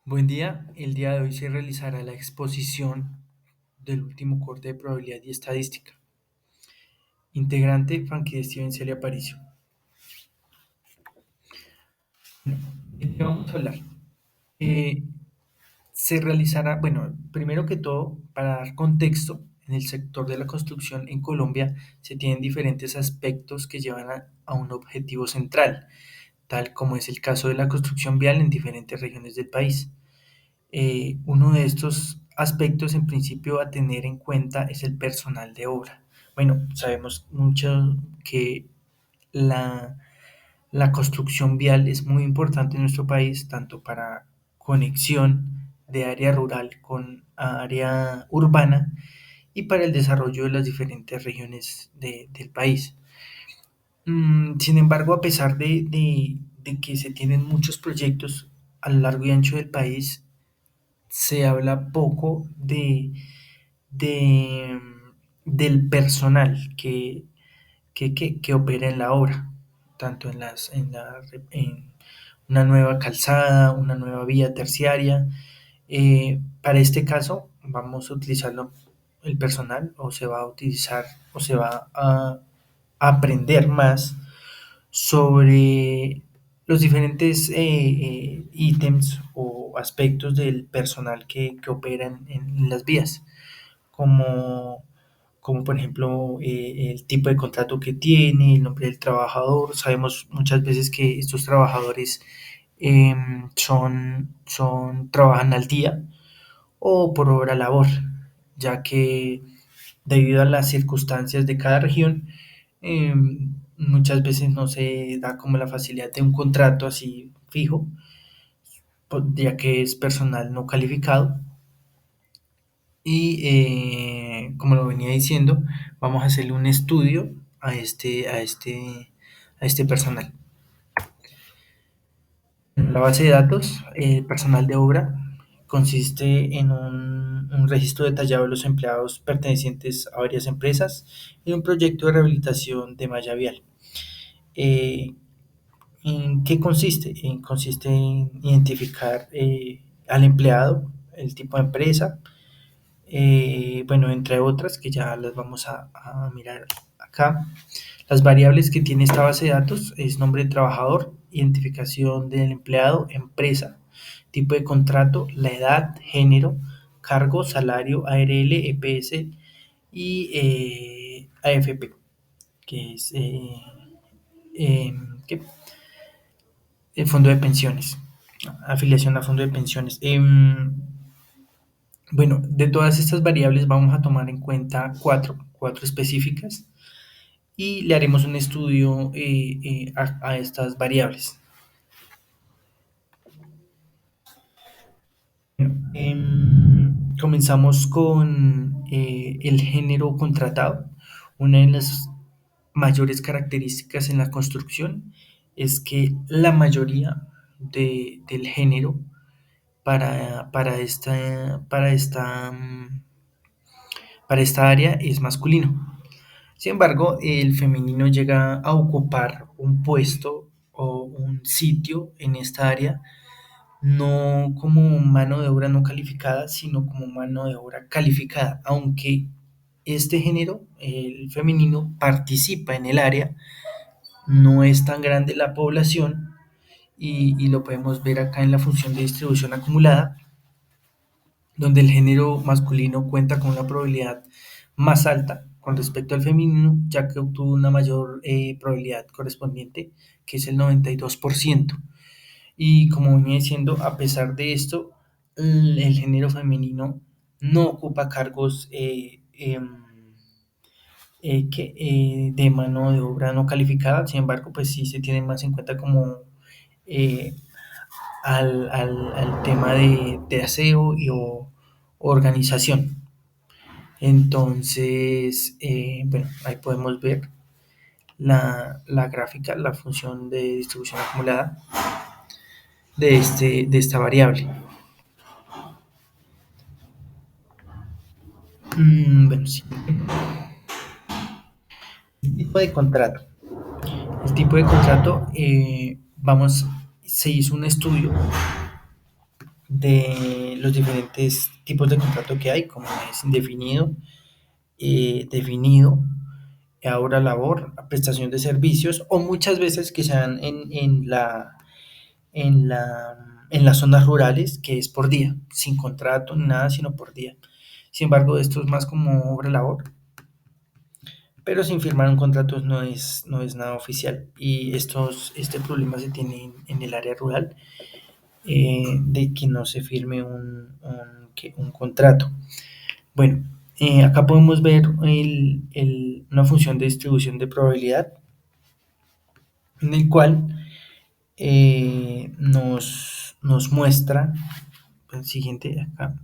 Buen día, el día de hoy se realizará la exposición del último corte de probabilidad y estadística. Integrante, Frankie Steven Celia Aparicio. ¿De qué vamos a hablar? Eh, Se realizará, bueno, primero que todo, para dar contexto, en el sector de la construcción en Colombia se tienen diferentes aspectos que llevan a un objetivo central, tal como es el caso de la construcción vial en diferentes regiones del país. Uno de estos aspectos en principio a tener en cuenta es el personal de obra. Bueno, sabemos mucho que la, la construcción vial es muy importante en nuestro país, tanto para conexión de área rural con área urbana y para el desarrollo de las diferentes regiones del país. Sin embargo, a pesar de que se tienen muchos proyectos a lo largo y ancho del país, se habla poco de, del personal que opera en la obra, tanto en una nueva calzada, una nueva vía terciaria. Para este caso, vamos a utilizarlo el personal o se va a utilizar o se va a aprender más sobre los diferentes ítems o aspectos del personal que opera en las vías, como, como por ejemplo el tipo de contrato que tiene, el nombre del trabajador. Sabemos muchas veces que estos trabajadores trabajan al día o por hora labor, ya que debido a las circunstancias de cada región, muchas veces no se da como la facilidad de un contrato así fijo, ya que es personal no calificado. Y como lo venía diciendo, vamos a hacerle un estudio a este personal. La base de datos, personal de obra, consiste en un registro detallado de los empleados pertenecientes a varias empresas y un proyecto de rehabilitación de malla vial. Eh, ¿En qué consiste? Consiste en identificar al empleado, el tipo de empresa, bueno, entre otras que ya las vamos a mirar acá. Las variables que tiene esta base de datos es nombre de trabajador, identificación del empleado, empresa, tipo de contrato, la edad, género, cargo, salario, ARL, EPS y AFP, que es eh, ¿qué? El fondo de pensiones, afiliación a fondo de pensiones. Bueno, de todas estas variables vamos a tomar en cuenta cuatro específicas y le haremos un estudio a estas variables. Comenzamos con el género contratado. Una de las mayores características en la construcción es que la mayoría del género para esta área es masculino. Sin embargo, el femenino llega a ocupar un puesto o un sitio en esta área, no como mano de obra no calificada, sino como mano de obra calificada, aunque este género, el femenino, participa en el área, no es tan grande la población y lo podemos ver acá en la función de distribución acumulada, donde el género masculino cuenta con una probabilidad más alta con respecto al femenino, ya que obtuvo una mayor probabilidad correspondiente, que es el 92%. Y como venía diciendo, a pesar de esto, el género femenino no ocupa cargos de mano de obra no calificada. Sin embargo, pues sí se tiene más en cuenta como eh, al tema de aseo o organización. Entonces, bueno, ahí podemos ver la gráfica, la función de distribución acumulada de esta variable. Bueno, sí. El tipo de contrato. El tipo de contrato, se hizo un estudio de los diferentes tipos de contrato que hay, como es indefinido, definido, ahora labor, prestación de servicios, o muchas veces que sean en las zonas rurales, que es por día, sin contrato ni nada, sino por día. Sin embargo, esto es más como obra labor, pero sin firmar un contrato no es nada oficial. Y este problema se tiene en el área rural, de que no se firme un contrato. Bueno, acá podemos ver una función de distribución de probabilidad, en el cual nos muestra, el siguiente acá,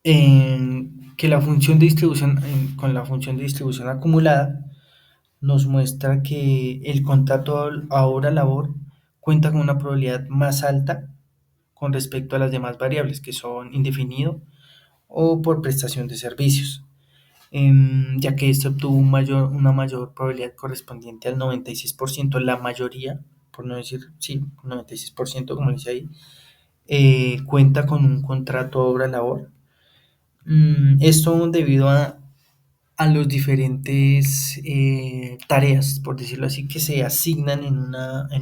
que la función de distribución, con la función de distribución acumulada, nos muestra que el contrato a hora labor cuenta con una probabilidad más alta con respecto a las demás variables, que son indefinido o por prestación de servicios, ya que esto obtuvo una mayor probabilidad correspondiente al 96%, la mayoría, por no decir, sí, 96%, como dice ahí, cuenta con un contrato a obra labor. Esto debido a los diferentes tareas, por decirlo así, que se asignan en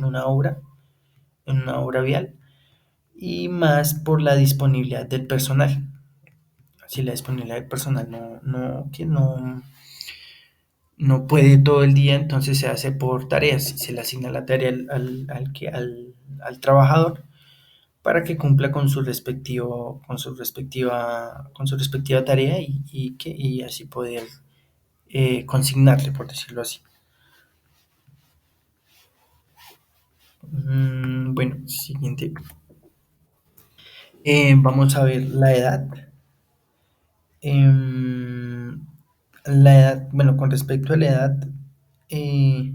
una obra vial, y más por la disponibilidad del personal. Si la disponibilidad del personal no puede todo el día, entonces se hace por tareas. Se le asigna la tarea al trabajador para que cumpla con con su respectiva tarea, y así poder consignarle, por decirlo así. Bueno, siguiente. Vamos a ver la edad. Em, la edad, bueno, con respecto a la edad, eh,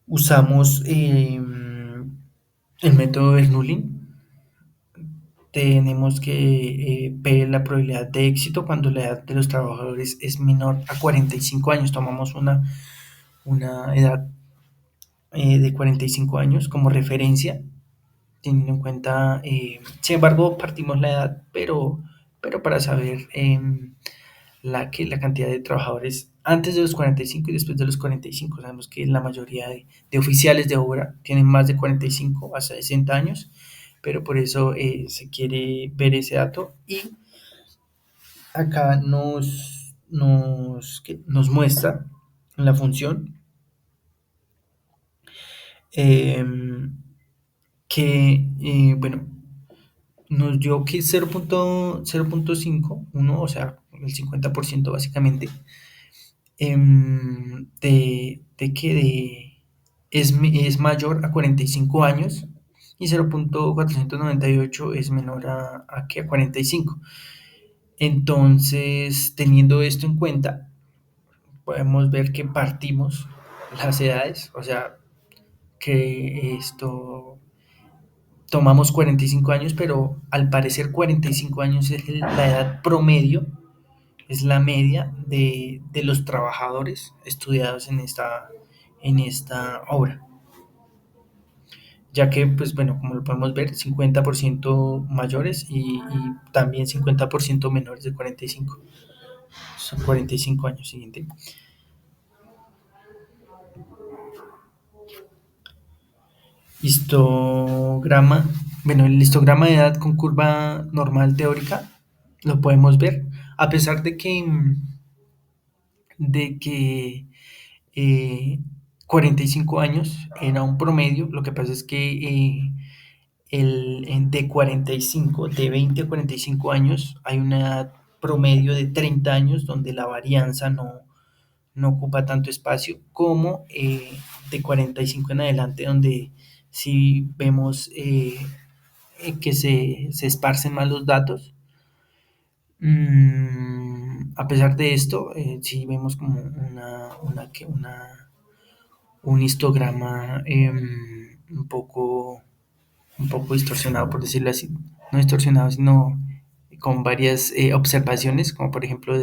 usamos el método Bernoulli. Tenemos que ver la probabilidad de éxito cuando la edad de los trabajadores es menor a 45 años. Tomamos una edad de 45 años como referencia, teniendo en cuenta, sin embargo, partimos la edad, pero para saber la cantidad de trabajadores antes de los 45 y después de los 45. Sabemos que la mayoría de oficiales de obra tienen más de 45 hasta 60 años, pero por eso se quiere ver ese dato, y acá nos muestra la función eh, que, bueno, nos dio que 0.5, o sea, el 50% básicamente, es mayor a 45 años, y 0.498 es menor a 45. Entonces, teniendo esto en cuenta, podemos ver que partimos las edades, o sea, que esto tomamos 45 años, pero al parecer 45 años es la edad promedio, es la media de los trabajadores estudiados en esta obra, ya que, pues bueno, como lo podemos ver, 50% mayores y también 50% menores de 45. Son 45 años. Siguiente. Histograma. Bueno, el histograma de edad con curva normal teórica lo podemos ver, a pesar de que eh, 45 años era un promedio. Lo que pasa es que de 45, de 20 a 45 años, hay una edad promedio de 30 años donde la varianza no ocupa tanto espacio como de 45 en adelante, donde sí vemos que se esparcen más los datos. A pesar de esto, sí vemos como un histograma un poco distorsionado, por decirlo así. No distorsionado, sino con varias observaciones, como por ejemplo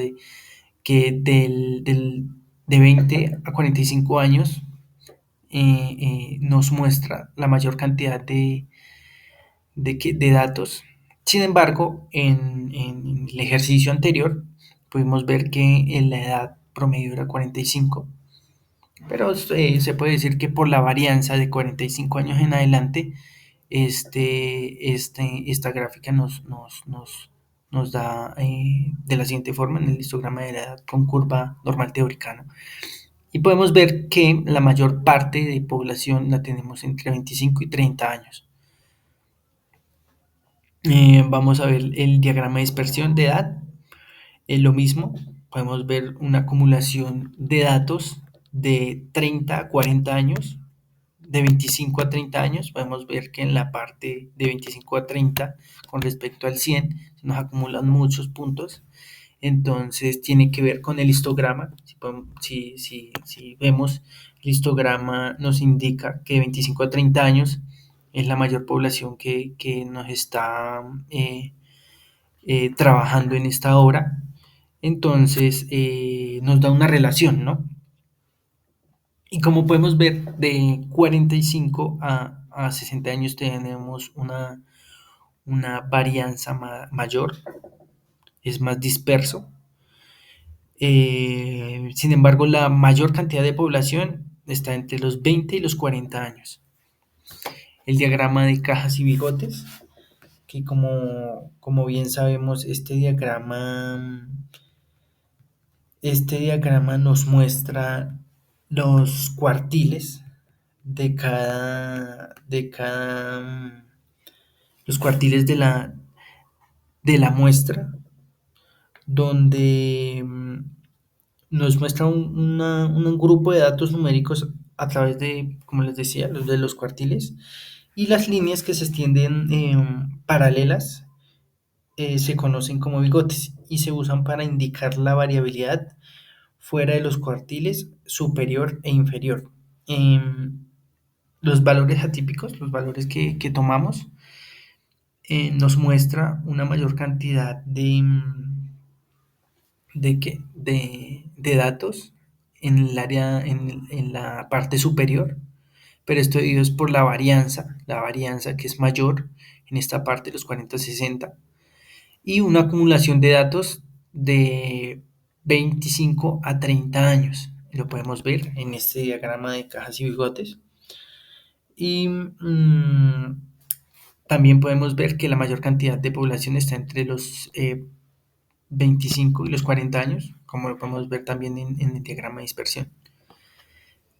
que de 20 a 45 años nos muestra la mayor cantidad de datos. Sin embargo, en el ejercicio anterior pudimos ver que en la edad promedio era 45, pero se puede decir que por la varianza de 45 años en adelante, esta gráfica nos da de la siguiente forma en el histograma de la edad con curva normal teórica, ¿no? Y podemos ver que la mayor parte de población la tenemos entre 25 y 30 años. Vamos a ver el diagrama de dispersión de edad. Es lo mismo, podemos ver una acumulación de datos de 30 a 40 años, de 25 a 30 años. Podemos ver que en la parte de 25 a 30, con respecto al 100, se nos acumulan muchos puntos. Entonces tiene que ver con el histograma. Si vemos, el histograma nos indica que de 25 a 30 años es la mayor población que nos está trabajando en esta obra. Entonces nos da una relación, ¿no? Y como podemos ver, de 45 a 60 años tenemos una varianza mayor, es más disperso. Sin embargo, la mayor cantidad de población está entre los 20 y los 40 años. El diagrama de cajas y bigotes, que como bien sabemos, este diagrama nos muestra los cuartiles los cuartiles de la muestra, donde nos muestra un grupo de datos numéricos a través de, como les decía, los de los cuartiles, y las líneas que se extienden paralelas se conocen como bigotes y se usan para indicar la variabilidad fuera de los cuartiles superior e inferior. Los valores atípicos, los valores que tomamos, nos muestra una mayor cantidad de datos en el área, en la parte superior, pero esto debido es por la varianza que es mayor en esta parte de los 40-60, y una acumulación de datos de 25 a 30 años. Lo podemos ver en este diagrama de cajas y bigotes. Y también podemos ver que la mayor cantidad de población está entre los 25 y los 40 años, como lo podemos ver también en el diagrama de dispersión.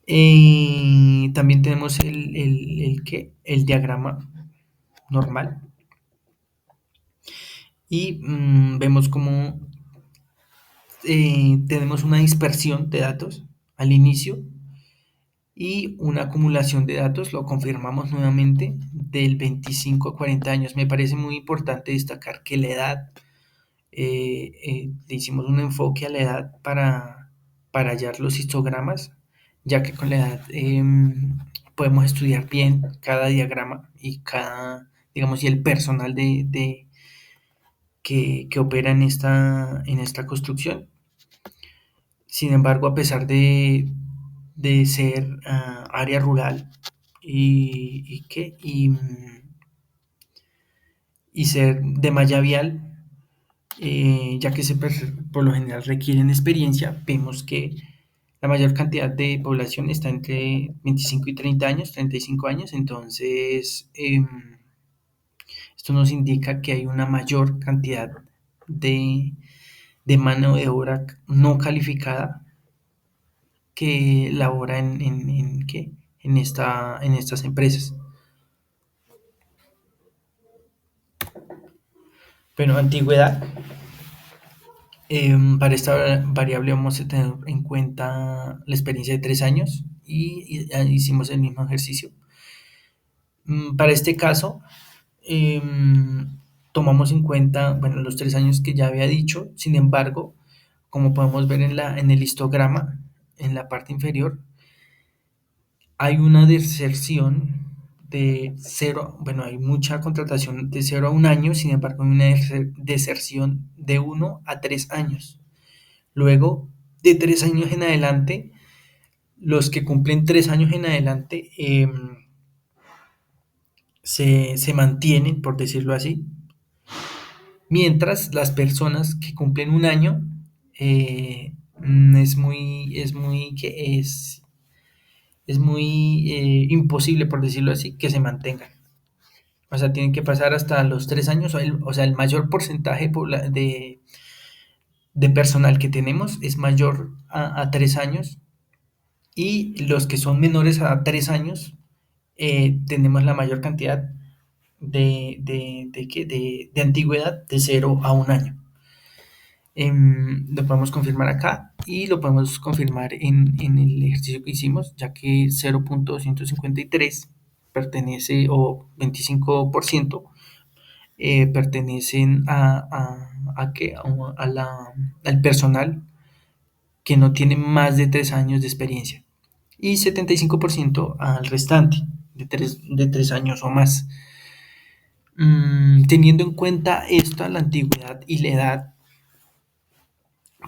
También tenemos el diagrama normal y vemos como tenemos una dispersión de datos al inicio y una acumulación de datos, lo confirmamos nuevamente, del 25 a 40 años. Me parece muy importante destacar que la edad, le hicimos un enfoque a la edad para hallar los histogramas, ya que con la edad podemos estudiar bien cada diagrama y digamos, y el personal que opera en esta construcción. Sin embargo, a pesar de ser área rural y ser de malla vial, ya que por lo general requieren experiencia, vemos que la mayor cantidad de población está entre 25 y 30 años, 35 años. Entonces esto nos indica que hay una mayor cantidad de mano de obra no calificada que labora en estas empresas. Bueno, antigüedad. Para esta variable vamos a tener en cuenta la experiencia de 3 años y hicimos el mismo ejercicio. Para este caso, tomamos en cuenta, bueno, los 3 años que ya había dicho. Sin embargo, como podemos ver en el histograma, en la parte inferior, hay una deserción de cero, bueno, hay mucha contratación de 0 a 1 año. Sin embargo, hay una deserción de 1 a 3 años. Luego, de 3 años en adelante, los que cumplen 3 años en adelante se mantienen, por decirlo así, mientras las personas que cumplen un año es muy imposible, por decirlo así, que se mantengan. O sea, tienen que pasar hasta los 3 años, o sea, el mayor porcentaje de personal que tenemos es mayor a 3 años y los que son menores a 3 años tenemos la mayor cantidad de antigüedad de 0 a 1 año. Lo podemos confirmar acá y lo podemos confirmar en el ejercicio que hicimos, ya que 0,253 pertenece o 25% pertenecen al personal que no tiene más de 3 años de experiencia y 75% al restante de tres años o más. Teniendo en cuenta esto, la antigüedad y la edad,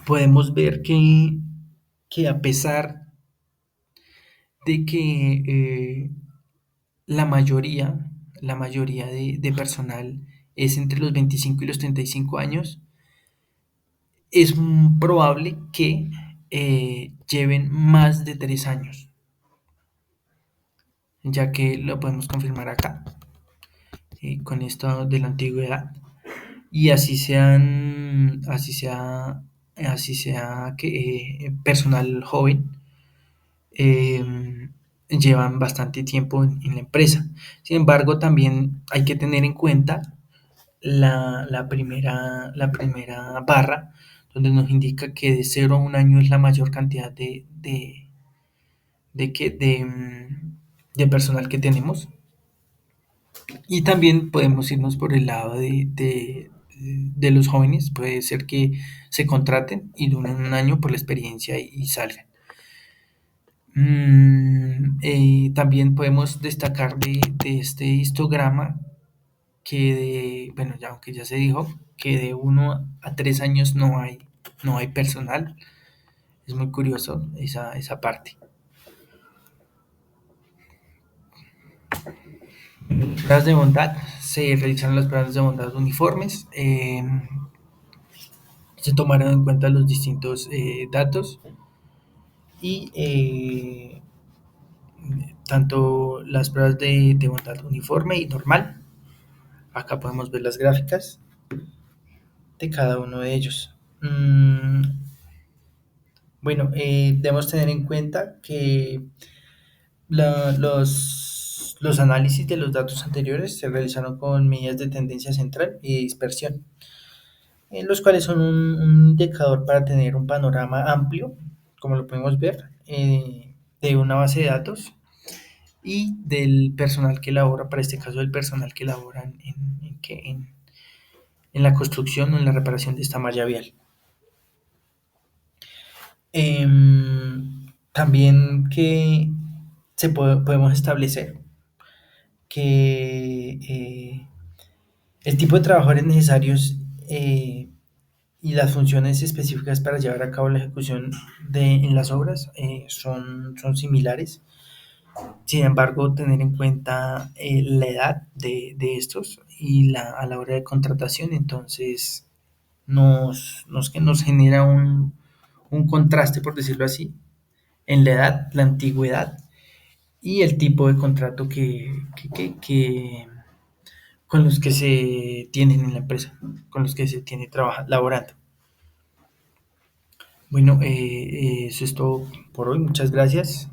podemos ver que a pesar de que la mayoría de personal es entre los 25 y los 35 años, es probable que lleven más de 3 años, ya que lo podemos confirmar acá con esto de la antigüedad. Y así sea que personal joven eh, llevan bastante tiempo en la empresa. Sin embargo, también hay que tener en cuenta la primera barra, donde nos indica que de 0 a 1 año es la mayor cantidad de personal que tenemos. Y también podemos irnos por el lado de los jóvenes. Puede ser que se contraten y duren 1 año por la experiencia y salgan. También podemos destacar de este histograma bueno, ya, aunque ya se dijo, que de 1 a 3 años no hay personal. Es muy curioso esa parte. Pruebas de bondad. Se realizaron las pruebas de bondad uniformes. Se tomaron en cuenta los distintos datos y tanto las pruebas de bondad uniforme y normal. Acá podemos ver las gráficas de cada uno de ellos. Bueno, debemos tener en cuenta que los análisis de los datos anteriores se realizaron con medidas de tendencia central y dispersión, los cuales son un indicador para tener un panorama amplio, como lo podemos ver, de una base de datos y del personal que labora, para este caso del personal que labora en la construcción o en la reparación de esta malla vial. También que podemos establecer que el tipo de trabajadores necesarios y las funciones específicas para llevar a cabo la ejecución en las obras son similares. Sin embargo, tener en cuenta la edad de estos y a la hora de contratación, entonces nos genera un contraste, por decirlo así, en la edad, la antigüedad y el tipo de contrato con los que se tienen en la empresa, con los que se tiene laborando. Bueno, eso es todo por hoy. Muchas gracias.